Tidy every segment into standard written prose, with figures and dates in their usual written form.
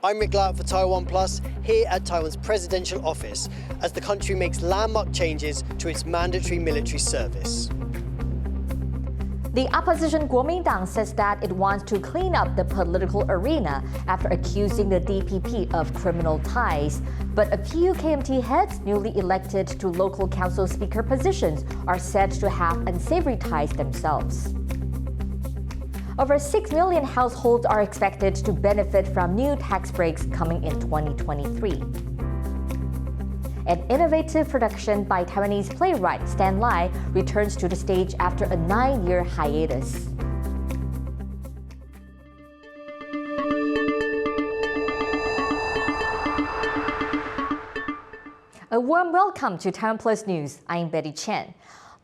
I'm Rick Lowett for TaiwanPlus, here at Taiwan's presidential office, as the country makes landmark changes to its mandatory military service. The opposition Kuomintang says that it wants to clean up the political arena after accusing the DPP of criminal ties. But a few KMT heads newly elected to local council speaker positions are said to have unsavory ties themselves. Over 6 million households are expected to benefit from new tax breaks coming in 2023. An innovative production by Taiwanese playwright Stan Lai returns to the stage after a 9-year hiatus. A warm welcome to TaiwanPlus News. I'm Betty Chen.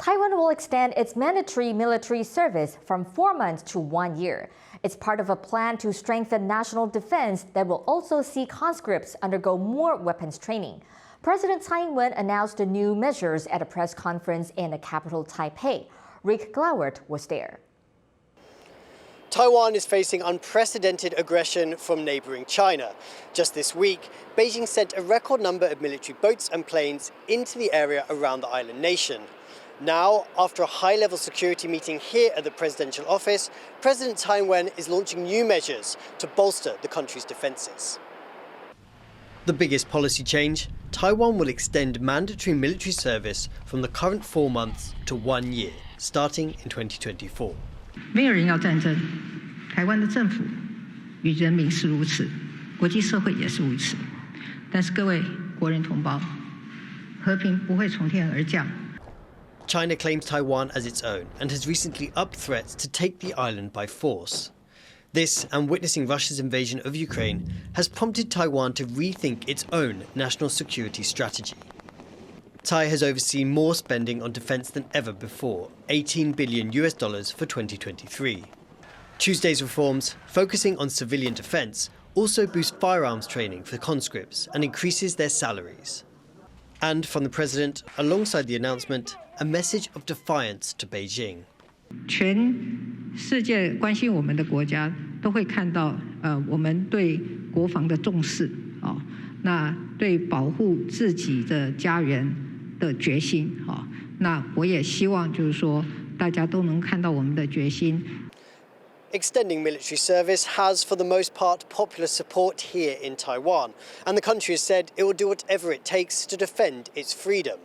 Taiwan will extend its mandatory military service from 4 months to 1 year. It's part of a plan to strengthen national defense that will also see conscripts undergo more weapons training. President Tsai Ing-wen announced the new measures at a press conference in the capital Taipei. Rick Lowett was there. Taiwan is facing unprecedented aggression from neighbouring China. Just this week, Beijing sent a record number of military boats and planes into the area around the island nation. Now, after a high-level security meeting here at the presidential office, President Tsai Ing-wen is launching new measures to bolster the country's defences. The biggest policy change, Taiwan will extend mandatory military service from the current 4 months to 1 year, starting in 2024. 没有人要战争，台湾的政府与人民是如此，国际社会也是如此。但是各位国人同胞，和平不会从天而降。 China claims Taiwan as its own and has recently upped threats to take the island by force. This, and witnessing Russia's invasion of Ukraine, has prompted Taiwan to rethink its own national security strategy. Tsai has overseen more spending on defence than ever before, $18 billion for 2023. Tuesday's reforms, focusing on civilian defence, also boost firearms training for conscripts and increases their salaries. And from the president, alongside the announcement, a message of defiance to Beijing. 全世界关心我们的国家都会看到，我们对国防的重视啊，那对保护自己的家园的决心啊，那我也希望就是说大家都能看到我们的决心。 Extending military service has, for the most part, popular support here in Taiwan, and the country has said it will do whatever it takes to defend its freedom.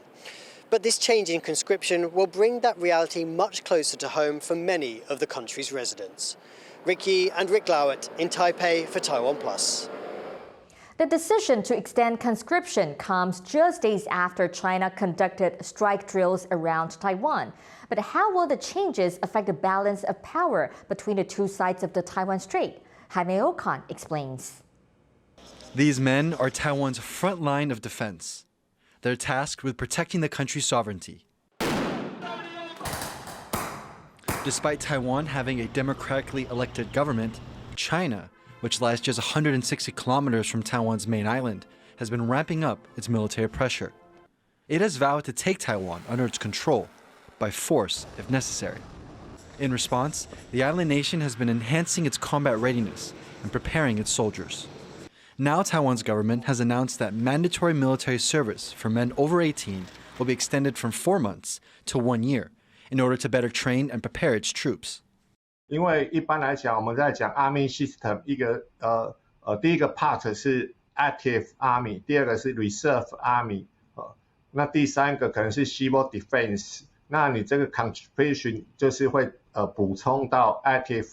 But this change in conscription will bring that reality much closer to home for many of the country's residents. Rick Yi and Rick Lowett in Taipei for TaiwanPlus. The decision to extend conscription comes just days after China conducted strike drills around Taiwan. But how will the changes affect the balance of power between the two sides of the Taiwan Strait? Jaime Okan explains. These men are Taiwan's front line of defense. They're tasked with protecting the country's sovereignty. Despite Taiwan having a democratically elected government, China, which lies just 160 kilometers from Taiwan's main island, has been ramping up its military pressure. It has vowed to take Taiwan under its control, by force if necessary. In response, the island nation has been enhancing its combat readiness and preparing its soldiers. Now Taiwan's government has announced that mandatory military service for men over 18 will be extended from 4 months to 1 year in order to better train and prepare its troops. 因为一般来讲，我们在讲 Army System， 第一个 part 是 Active Army， 第二个是 Reserve Army， 那第三个可能是 Civil Defense。那你这个 conscription 就是会补充到 Active。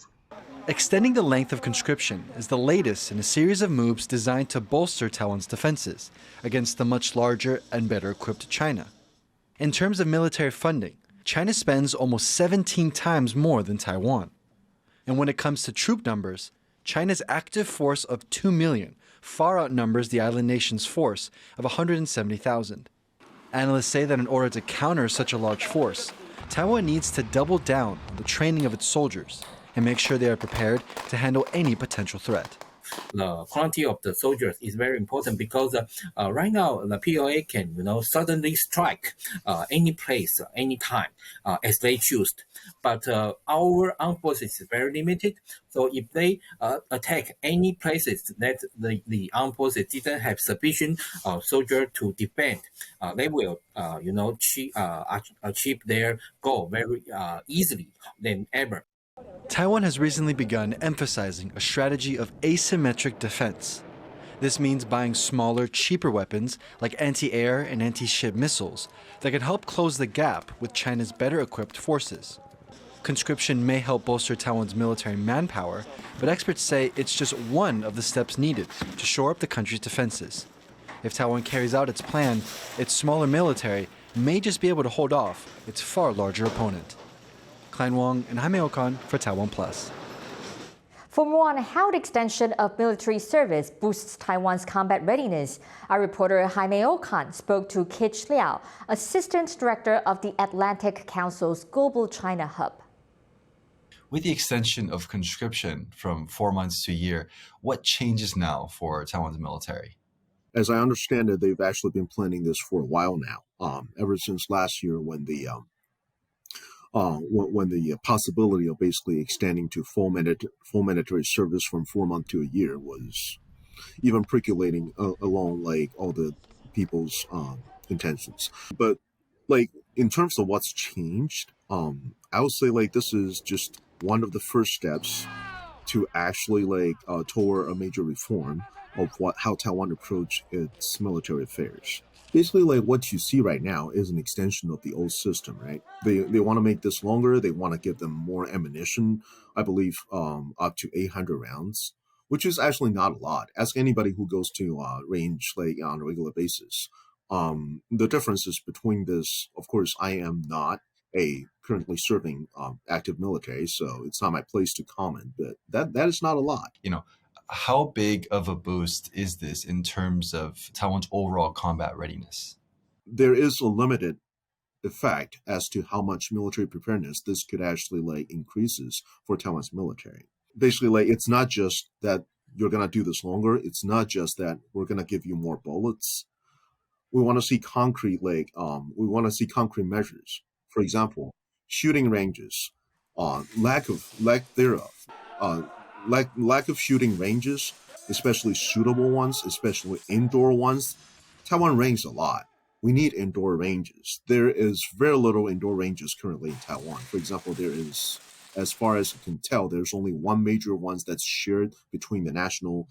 Extending the length of conscription is the latest in a series of moves designed to bolster Taiwan's defenses against the much larger and better equipped China. In terms of military funding, China spends almost 17 times more than Taiwan. And when it comes to troop numbers, China's active force of 2 million far outnumbers the island nation's force of 170,000. Analysts say that in order to counter such a large force, Taiwan needs to double down on the training of its soldiers and make sure they are prepared to handle any potential threat. the quantity of the soldiers is very important because right now the PLA can suddenly strike any place, any time as they choose. But our armed forces is very limited. So if they attack any places that the armed forces didn't have sufficient soldiers to defend, they will achieve their goal very easily than ever. Taiwan has recently begun emphasizing a strategy of asymmetric defense. This means buying smaller, cheaper weapons like anti-air and anti-ship missiles that can help close the gap with China's better equipped forces. Conscription may help bolster Taiwan's military manpower, but experts say it's just one of the steps needed to shore up the country's defenses. If Taiwan carries out its plan, its smaller military may just be able to hold off its far larger opponent. Klein Wong and Jaime Okan for TaiwanPlus. For more on how the extension of military service boosts Taiwan's combat readiness, our reporter Jaime Okan spoke to Kitch Liao, Assistant Director of the Atlantic Council's Global China Hub. With the extension of conscription from 4 months to a year, what changes now for Taiwan's military? As I understand it, they've actually been planning this for a while now, ever since last year when the possibility of basically extending to full military service from 4 months to a year was even percolating along like all the people's intentions. But like in terms of what's changed, I would say like this is just one of the first steps to actually like toward a major reform of how Taiwan approach its military affairs. Basically, like what you see right now is an extension of the old system, right? They want to make this longer. They want to give them more ammunition. I believe up to 800 rounds, which is actually not a lot. Ask anybody who goes to range like on a regular basis. The differences between this, of course, I am not a currently serving active military, so it's not my place to comment. But that is not a lot. How big of a boost is this in terms of Taiwan's overall combat readiness? There is a limited effect as to how much military preparedness this could actually like increases for Taiwan's military. Basically, like it's not just that you're gonna do this longer. It's not just that we're gonna give you more bullets. We want to see concrete measures. For example, shooting ranges, lack of shooting ranges, especially suitable ones, especially indoor ones. Taiwan ranges a lot. We need indoor ranges. There is very little indoor ranges currently in Taiwan. For example, there is, as far as I can tell, there's only one major one that's shared between the National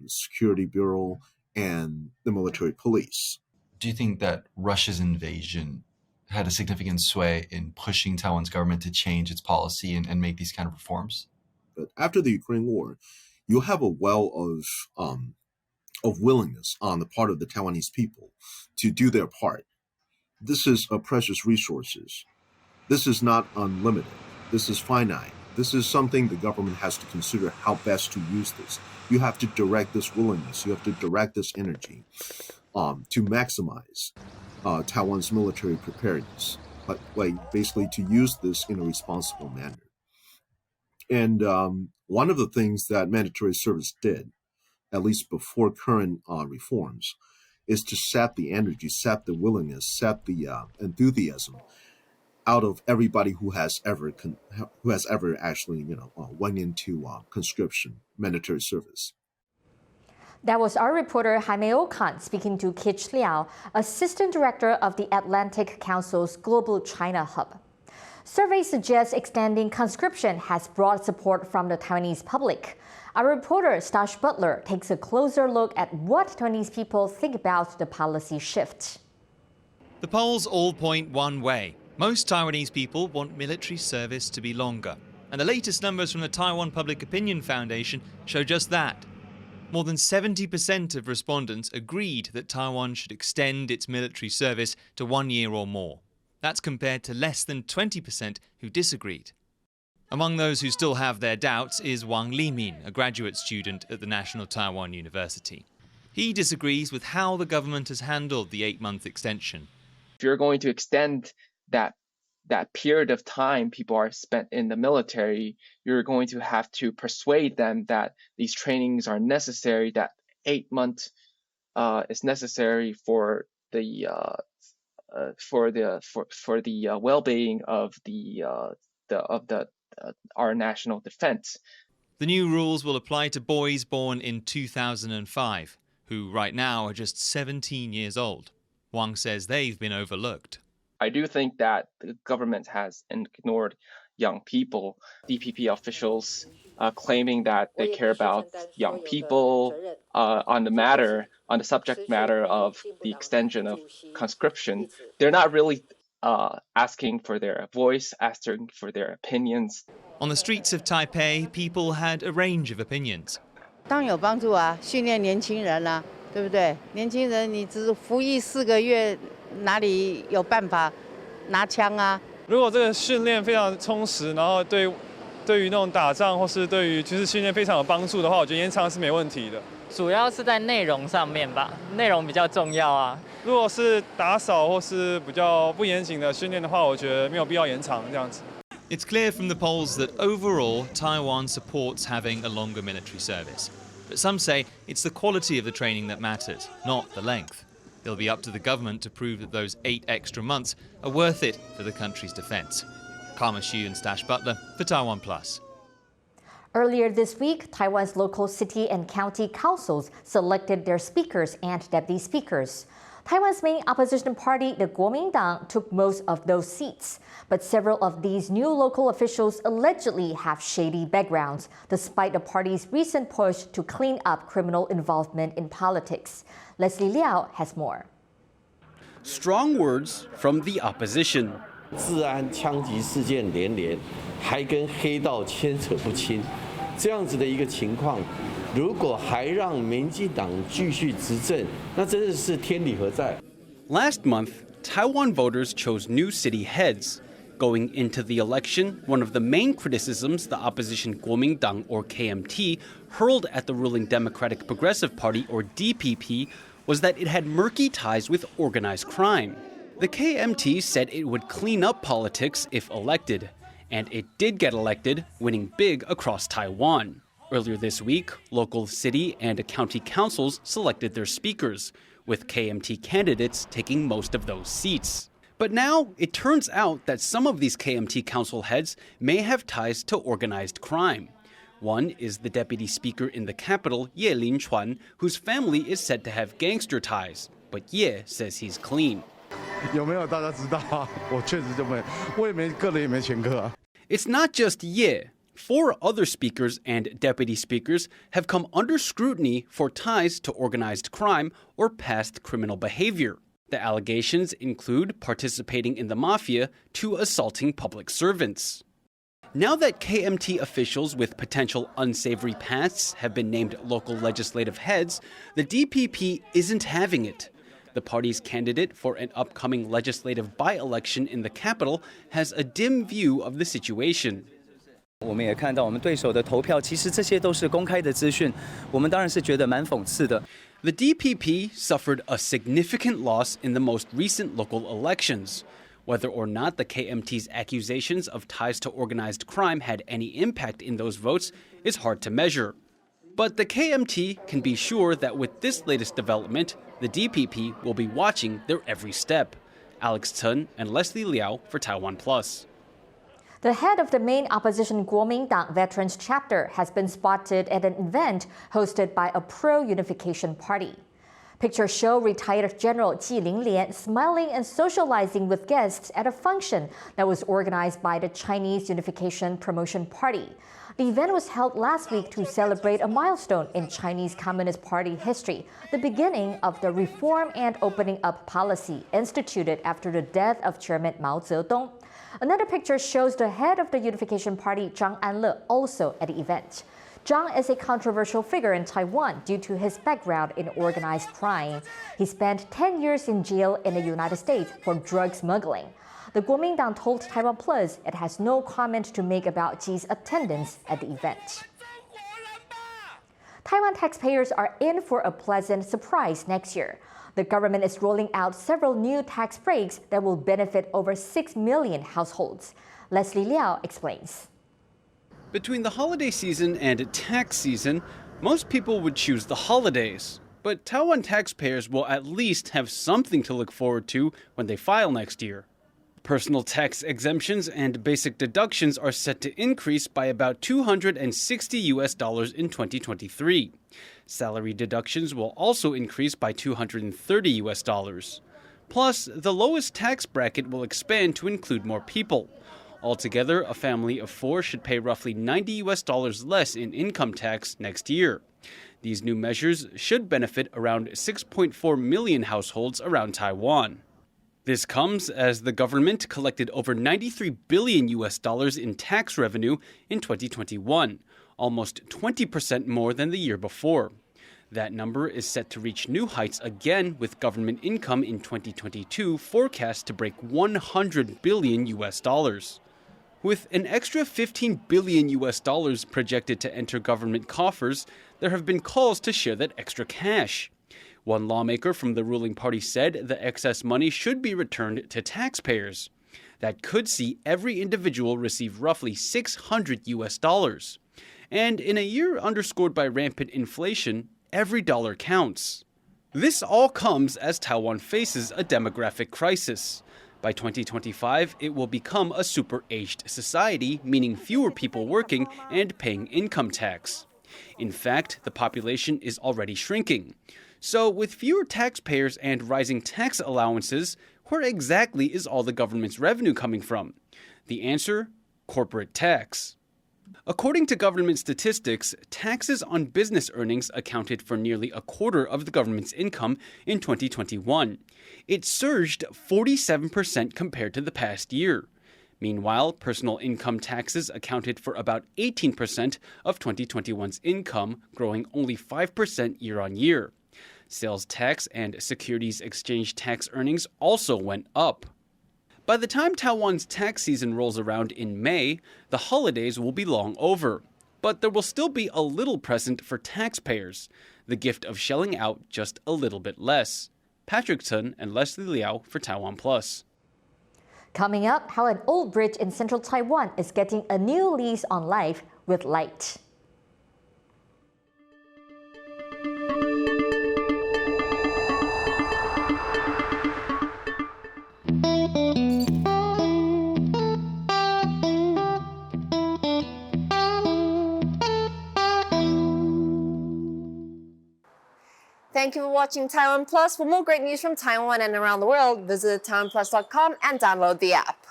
Security Bureau and the military police. Do you think that Russia's invasion had a significant sway in pushing Taiwan's government to change its policy and make these kind of reforms? But after the Ukraine war, you have a well of willingness on the part of the Taiwanese people to do their part. This is a precious resources. This is not unlimited. This is finite. This is something the government has to consider how best to use this. You have to direct this willingness. You have to direct this energy to maximize Taiwan's military preparedness, but like basically to use this in a responsible manner. And one of the things that mandatory service did, at least before current reforms, is to sap the energy, sap the willingness, sap the enthusiasm out of everybody who has ever actually went into conscription, mandatory service. That was our reporter Jaime Okan speaking to Kitch Liao, Assistant Director of the Atlantic Council's Global China Hub. Surveys suggest extending conscription has broad support from the Taiwanese public. Our reporter Stash Butler takes a closer look at what Taiwanese people think about the policy shift. The polls all point one way. Most Taiwanese people want military service to be longer. And the latest numbers from the Taiwan Public Opinion Foundation show just that. More than 70% of respondents agreed that Taiwan should extend its military service to 1 year or more. That's compared to less than 20% who disagreed. Among those who still have their doubts is Wang Limin, a graduate student at the National Taiwan University. He disagrees with how the government has handled the 8-month extension. If you're going to extend that that period of time people are spent in the military, you're going to have to persuade them that these trainings are necessary, that 8 months is necessary for the well-being of our national defense. The new rules will apply to boys born in 2005, who right now are just 17 years old. Wang says they've been overlooked. I do think that the government has ignored young people. DPP officials claiming that they care about young people on the subject matter of the extension of conscription. They're not really asking for their voice, asking for their opinions. On the streets of Taipei, people had a range of opinions. 当然有帮助啊，训练年轻人啊，对不对？年轻人你只是服役4个月，哪里有办法拿枪啊？如果这个训练非常充实，然后对于那种打仗或是对于就是训练非常有帮助的话，我觉得延长是没问题的。主要是在内容上面吧，内容比较重要啊。如果是打扫或是比较不严谨的训练的话，我觉得没有必要延长这样子。It's clear from the polls that overall, Taiwan supports having a longer military service. But some say it's the quality of the training that matters, not the length. It'll be up to the government to prove that those 8 extra months are worth it for the country's defense. Karma Xu and Stash Butler for TaiwanPlus. Earlier this week, Taiwan's local city and county councils selected their speakers and deputy speakers. Taiwan's main opposition party, the Kuomintang, took most of those seats. But several of these new local officials allegedly have shady backgrounds, despite the party's recent push to clean up criminal involvement in politics. Leslie Liao has more. Strong words from the opposition. 治安枪击事件连连，还跟黑道牵扯不清，这样子的一个情况，如果还让民进党继续执政，那真的是天理何在？ Last month, Taiwan voters chose new city heads. Going into the election, one of the main criticisms the opposition Kuomintang or KMT hurled at the ruling Democratic Progressive Party or DPP was that it had murky ties with organized crime. The KMT said it would clean up politics if elected, and it did get elected, winning big across Taiwan. Earlier this week, local city and county councils selected their speakers, with KMT candidates taking most of those seats. But now, it turns out that some of these KMT council heads may have ties to organized crime. One is the deputy speaker in the capital, Ye Linchuan, whose family is said to have gangster ties. But Ye says he's clean. 有没有大家知道啊？我确实就没，我也没个人也没前科啊。It's not just Ye. 4 other speakers and deputy speakers have come under scrutiny for ties to organized crime or past criminal behavior. The allegations include participating in the mafia to assaulting public servants. Now that KMT officials with potential unsavory pasts have been named local legislative heads, the DPP isn't having it. The party's candidate for an upcoming legislative by-election in the capital has a dim view of the situation. 我们也看到我们对手的投票，其实这些都是公开的资讯，我们当然是觉得蛮讽刺的。The DPP suffered a significant loss in the most recent local elections. Whether or not the KMT's accusations of ties to organized crime had any impact in those votes is hard to measure. But the KMT can be sure that with this latest development, the DPP will be watching their every step. Alex Chen and Leslie Liao for TaiwanPlus. The head of the main opposition Kuomintang Veterans Chapter has been spotted at an event hosted by a pro-unification party. Pictures show retired General Ji Linglian smiling and socializing with guests at a function that was organized by the Chinese Unification Promotion Party. The event was held last week to celebrate a milestone in Chinese Communist Party history, the beginning of the reform and opening up policy instituted after the death of Chairman Mao Zedong. Another picture shows the head of the Unification Party, Zhang Anle, also at the event. Zhang is a controversial figure in Taiwan due to his background in organized crime. He spent 10 years in jail in the United States for drug smuggling. The Kuomintang told TaiwanPlus it has no comment to make about Ji's attendance at the event. Taiwan taxpayers are in for a pleasant surprise next year. The government is rolling out several new tax breaks that will benefit over 6 million households. Leslie Liao explains. Between the holiday season and tax season, most people would choose the holidays. But Taiwan taxpayers will at least have something to look forward to when they file next year. Personal tax exemptions and basic deductions are set to increase by about $260 in 2023. Salary deductions will also increase by $230. Plus, the lowest tax bracket will expand to include more people. Altogether, a family of 4 should pay roughly $90 less in income tax next year. These new measures should benefit around 6.4 million households around Taiwan. This comes as the government collected over $93 billion in tax revenue in 2021, almost 20% more than the year before. That number is set to reach new heights again, with government income in 2022 forecast to break $100 billion. With an extra $15 billion projected to enter government coffers, there have been calls to share that extra cash. One lawmaker from the ruling party said the excess money should be returned to taxpayers. That could see every individual receive roughly $600. And in a year underscored by rampant inflation, every dollar counts. This all comes as Taiwan faces a demographic crisis. By 2025, it will become a super-aged society, meaning fewer people working and paying income tax. In fact, the population is already shrinking. So, with fewer taxpayers and rising tax allowances, where exactly is all the government's revenue coming from? The answer? Corporate tax. According to government statistics, taxes on business earnings accounted for nearly a quarter of the government's income in 2021. It surged 47% compared to the past year. Meanwhile, personal income taxes accounted for about 18% of 2021's income, growing only 5% year on year. Sales tax and securities exchange tax earnings also went up. By the time Taiwan's tax season rolls around in May, the holidays will be long over. But there will still be a little present for taxpayers, the gift of shelling out just a little bit less. Patrick Chen and Leslie Liao for TaiwanPlus. Coming up, how an old bridge in central Taiwan is getting a new lease on life with light. Thank you for watching Taiwan Plus. For more great news from Taiwan and around the world, visit TaiwanPlus.com and download the app.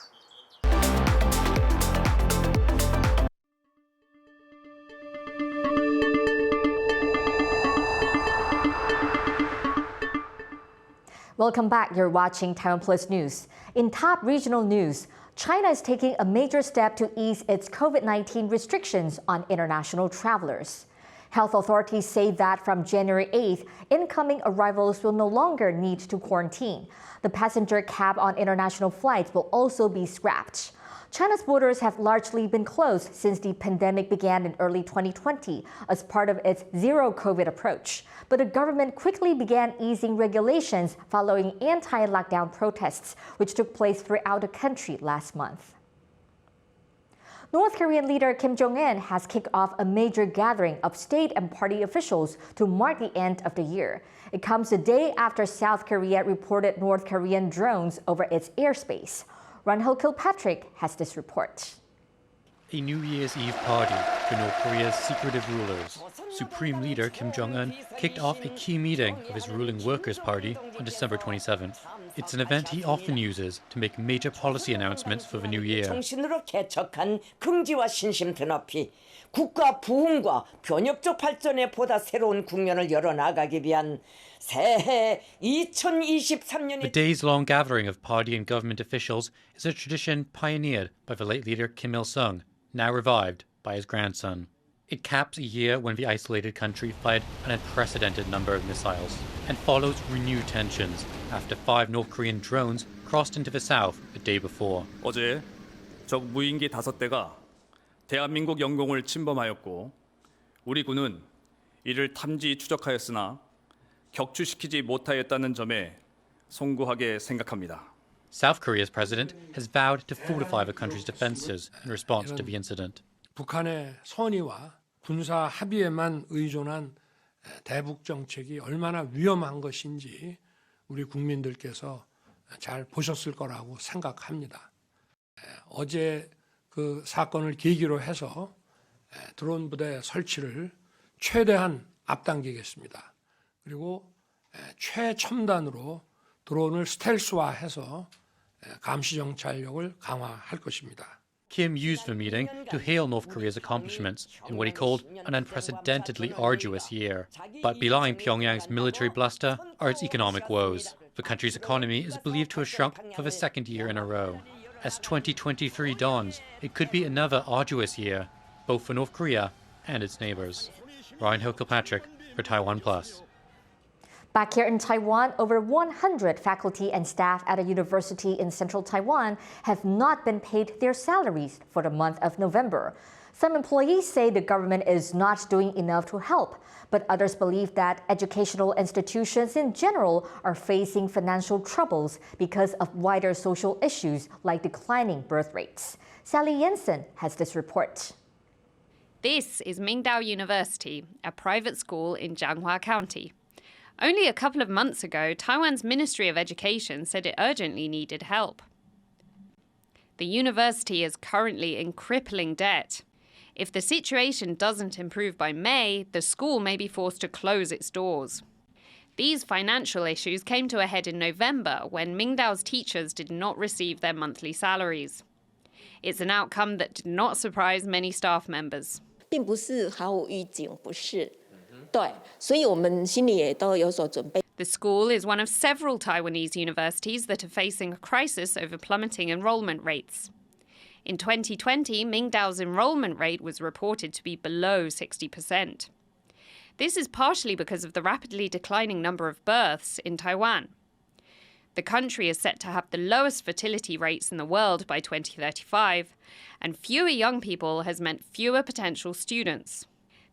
Welcome back. You're watching Taiwan Plus News. In top regional news, China is taking a major step to ease its COVID-19 restrictions on international travelers. Health authorities say that from January 8th, incoming arrivals will no longer need to quarantine. The passenger cap on international flights will also be scrapped. China's borders have largely been closed since the pandemic began in early 2020 as part of its zero-COVID approach. But the government quickly began easing regulations following anti-lockdown protests, which took place throughout the country last month. North Korean leader Kim Jong-un has kicked off a major gathering of state and party officials to mark the end of the year. It comes a day after South Korea reported North Korean drones over its airspace. Ranho Kilpatrick has this report. A New Year's Eve party for North Korea's secretive rulers. Supreme Leader Kim Jong-un kicked off a key meeting of his ruling Workers' Party on December 27th. It's an event he often uses to make major policy announcements for the new year. 정신으로 개척한 긍지와 신심 드높이 국가 부흥과 변혁적 발전에 보다 새로운 국면을 열어나가기 위한 새해 2023년의 The days-long gathering of party and government officials is a tradition pioneered by the late leader Kim Il-sung, now revived by his grandson. It caps a year when the isolated country fired an unprecedented number of missiles and follows renewed tensions after 5 North Korean drones crossed into the south the day before. 어제 적 무인기 5대가 대한민국 영공을 침범하였고 우리 군은 이를 탐지 추적하였으나 격추시키지 못하였다는 점에 송구하게 생각합니다. South Korea's president has vowed to fortify the country's defenses in response to the incident. 북한의 선의와 군사 합의에만 의존한 대북 정책이 얼마나 위험한 것인지 우리 국민들께서 잘 보셨을 거라고 생각합니다. 어제 그 사건을 계기로 해서 드론 부대 설치를 최대한 앞당기겠습니다. 그리고 최첨단으로 드론을 스텔스화해서 감시 정찰력을 강화할 것입니다. Kim used the meeting to hail North Korea's accomplishments in what he called an unprecedentedly arduous year. But belying Pyongyang's military bluster are its economic woes. The country's economy is believed to have shrunk for the second year in a row. As 2023 dawns, it could be another arduous year, both for North Korea and its neighbors. Ryan Hill-Kilpatrick for TaiwanPlus. Back here in Taiwan, over 100 faculty and staff at a university in central Taiwan have not been paid their salaries for the month of November. Some employees say the government is not doing enough to help, but others believe that educational institutions in general are facing financial troubles because of wider social issues like declining birth rates. Sally Jensen has this report. This is Mingdao University, a private school in Jianghua County. Only a couple of months ago, Taiwan's Ministry of Education said it urgently needed help. The university is currently in crippling debt. If the situation doesn't improve by May, the school may be forced to close its doors. These financial issues came to a head in November when Mingdao's teachers did not receive their monthly salaries. It's an outcome that did not surprise many staff members. 并不是毫无预警，不是。对，所以我们心里也都有所准备。 The school is one of several Taiwanese universities that are facing a crisis over plummeting enrollment rates. In 2020, Mingdao's enrollment rate was reported to be below 60%. This is partially because of the rapidly declining number of births in Taiwan. The country is set to have the lowest fertility rates in the world by 2035, and fewer young people has meant fewer potential students.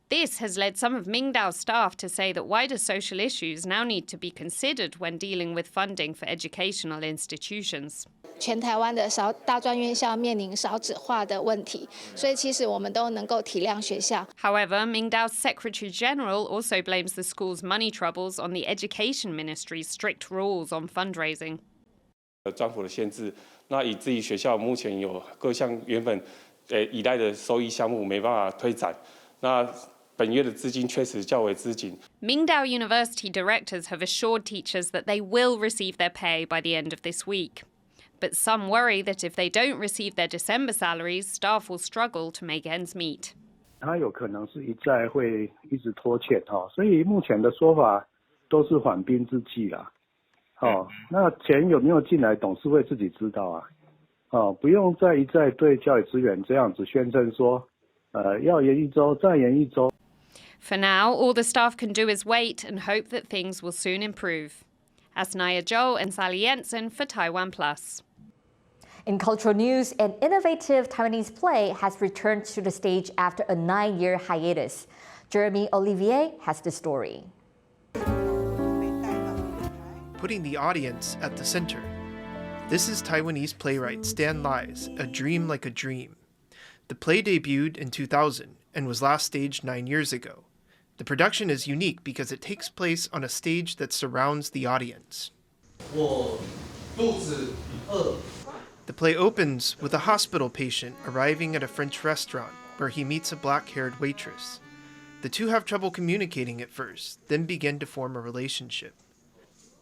This has led some of Mingdao's staff to say that wider social issues now need to be considered when dealing with funding for educational institutions. 全台湾的大专院校面临少子化的问题，所以其实我们都能够体谅学校。 However, Mingdao's Secretary General also blames the school's money troubles on the Education Ministry's strict rules on fundraising. 政府的限制，那以至于学校目前有各项原本依赖的收益项目没办法推展，那本月的资金确实较为吃紧。 Mingdao University directors have assured teachers that they will receive their pay by the end of this week. But some worry that if they don't receive their December salaries, staff will struggle to make ends meet. 它有可能是一再会一直拖欠所以目前的说法都是缓兵之计啦。那钱有没有进来，董事会自己知道啊。不用再一再对教育资源这样子宣称说，要延一周，再延一周。 For now, all the staff can do is wait and hope that things will soon improve. Asnaya Zhou and Sally Jensen for TaiwanPlus. In cultural news, an innovative Taiwanese play has returned to the stage after a 9-year hiatus. Jeremy Olivier has the story. Putting the audience at the center. This is Taiwanese playwright Stan Lai's A Dream Like a Dream. The play debuted in 2000 and was last staged 9 years ago. The production is unique because it takes place on a stage that surrounds the audience. The play opens with a hospital patient arriving at a French restaurant where he meets a black-haired waitress. The two have trouble communicating at first, then begin to form a relationship.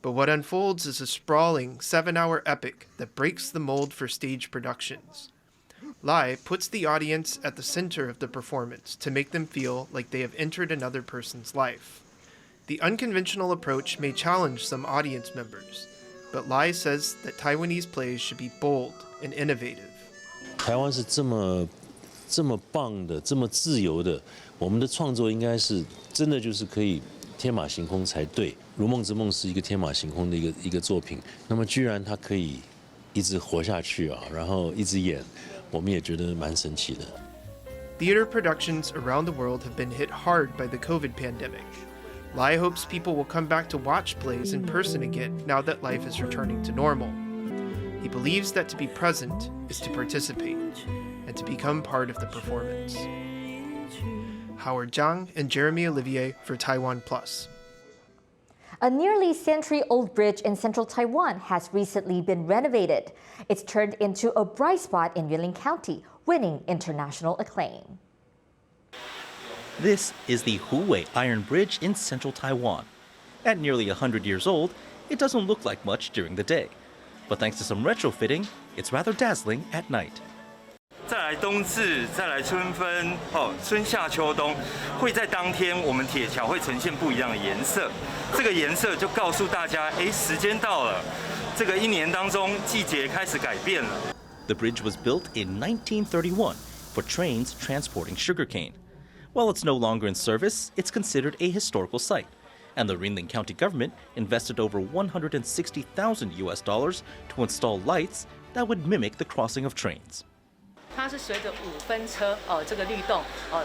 But what unfolds is a sprawling 7-hour epic that breaks the mold for stage productions. Lai puts the audience at the center of the performance to make them feel like they have entered another person's life. The unconventional approach may challenge some audience members, but Lai says that Taiwanese plays should be bold and innovative. 台湾是这么棒的，这么自由的，我们的创作应该是真的就是可以天马行空才对。《如梦之梦》是一个天马行空的一个作品，那么居然它可以一直活下去然后一直演，我们也觉得蛮神奇的。 Theater productions around the world have been hit hard by the COVID pandemic. Lai hopes people will come back to watch plays in person again now that life is returning to normal. He believes that to be present is to participate and to become part of the performance. Howard Zhang and Jeremy Olivier for TaiwanPlus. A nearly century-old bridge in central Taiwan has recently been renovated. It's turned into a bright spot in Yunlin County, winning international acclaim. This is the Huwei Iron Bridge in central Taiwan. At nearly 100 years old, it doesn't look like much during the day. But thanks to some retrofitting, it's rather dazzling at night. 再来冬至，再来春分，春夏秋冬，会在当天我们铁桥会呈现不一样的颜色。这个颜色就告诉大家，时间到了，这个一年当中季节开始改变了。The bridge was built in 1931 for trains transporting sugarcane. While it's no longer in service, it's considered a historical site, and the Yunlin County government invested over $160,000 to install lights that would mimic the crossing of trains. 它是随着5分车这个律动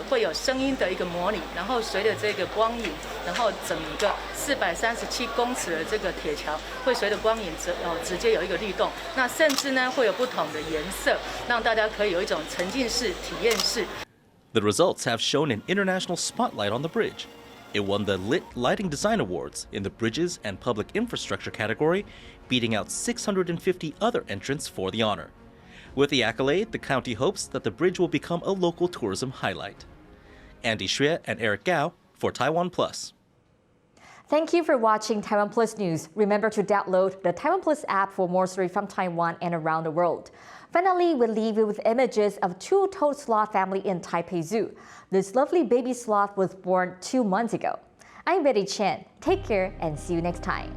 会有声音的一个模拟，然后随着这个光影，然后整个437公尺的这个铁桥会随着光影直接有一个律动。那甚至呢会有不同的颜色，让大家可以有一种沉浸式体验式。The results have shown an international spotlight on the bridge. It won the Lit Lighting Design Awards in the Bridges and Public Infrastructure category, beating out 650 other entrants for the honor. With the accolade, the county hopes that the bridge will become a local tourism highlight. Andy Xue and Eric Gao for TaiwanPlus. Thank you for watching Taiwan Plus News. Remember to download the Taiwan Plus app for more stories from Taiwan and around the world. Finally, we'll leave you with images of two-toed sloth family in Taipei Zoo. This lovely baby sloth was born 2 months ago. I'm Betty Chen. Take care and see you next time.